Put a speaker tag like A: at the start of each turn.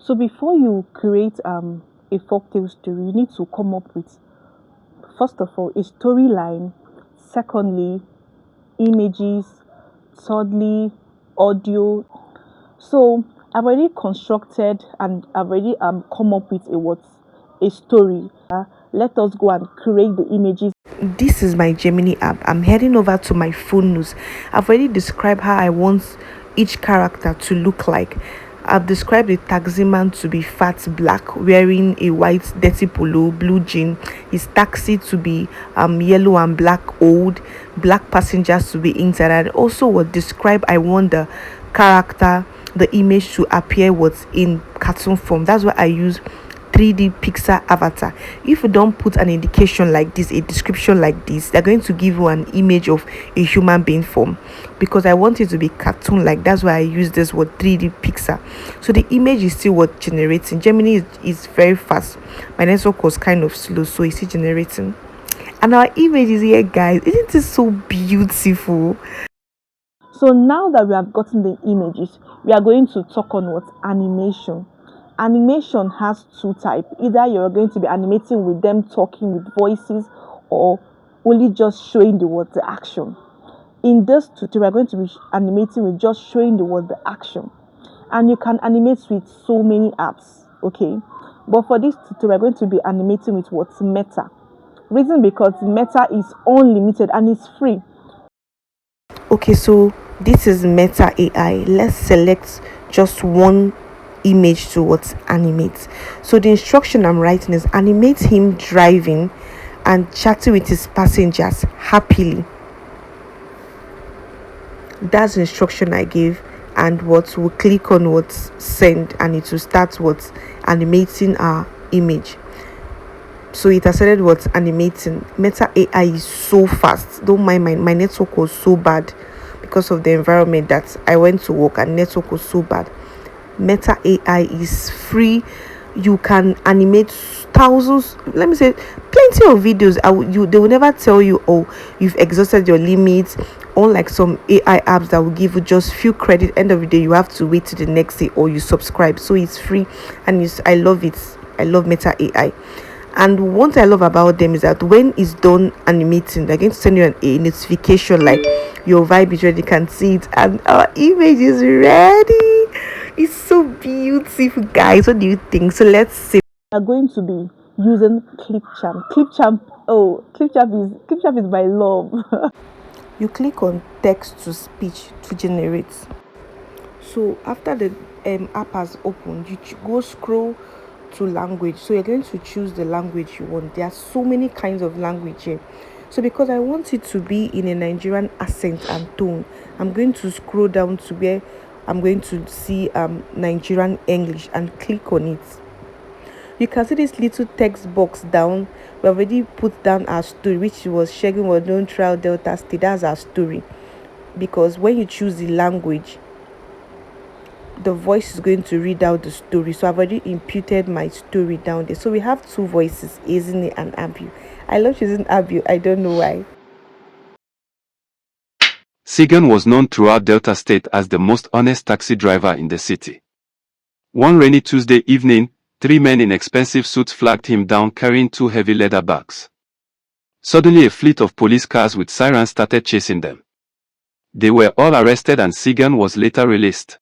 A: So before you create a folktale story, you need to come up with, first of all, a storyline. Secondly, images. Thirdly, audio. So I've already constructed and I've already come up with a story. Let us go and create the images. This is my Gemini app. I'm heading over to my phone news. I've already described how I want each character to look like. I've described the taxi man to be fat black, wearing a white dirty polo, blue jean. His taxi to be yellow and black, old. Black passengers to be inside. And also what describe I want the character, the image to appear what's in cartoon form. That's why I use 3D Pixar avatar. If you don't put an indication like this, a description like this, they're going to give you an image of a human being form, because I want it to be cartoon like. That's why I use this word 3D Pixar. So the image is still what generating. Gemini is very fast. My network was kind of slow, so it's still generating. And our image is here, guys. Isn't it so beautiful? So now that we have gotten the images, we are going to talk on what animation. Animation has two types. Either you're going to be animating with them talking with voices, or only just showing the action. In this tutorial, we're going to be animating with just showing the action. And you can animate with so many apps, okay? But for this tutorial, we're going to be animating with what's Meta. Reason because Meta is unlimited and it's free. Okay, so this is Meta AI. Let's select just one image to what animate. So the instruction I'm writing is animate him driving and chatting with his passengers happily. That's the instruction I gave, and what we'll click on what send, and it will start what animating our image. So it has started what animating. Meta AI is so fast. Don't mind my network was so bad because of the environment that I went to work, and network was so bad. Meta AI is free. You can animate thousands, let me say plenty of videos. They will never tell you, oh, you've exhausted your limits. Unlike some AI apps that will give you just few credit, end of the day you have to wait till the next day or you subscribe. So it's free, and I love it. I love Meta AI. And one thing I love about them is that when it's done animating, they're going to send you a notification like your vibe is ready, you can see it, and our image is ready. It's so beautiful, guys. What do you think? So let's see. We are going to be using Clipchamp. Clipchamp is my love. You click on text to speech to generate. So after the app has opened, you go scroll to language. So you're going to choose the language you want. There are so many kinds of language here. So because I want it to be in a Nigerian accent and tone, I'm going to scroll down to where I'm going to see Nigerian English and click on it. You can see this little text box down. We already put down our story, which was Shegun Wadon Trial Delta State. That's our story. Because when you choose the language, the voice is going to read out the story. So I've already imputed my story down there. So we have two voices, Ezine and Abu. I love choosing Abu. I don't know why.
B: Segan was known throughout Delta State as the most honest taxi driver in the city. One rainy Tuesday evening, 3 men in expensive suits flagged him down carrying 2 heavy leather bags. Suddenly a fleet of police cars with sirens started chasing them. They were all arrested and Segan was later released.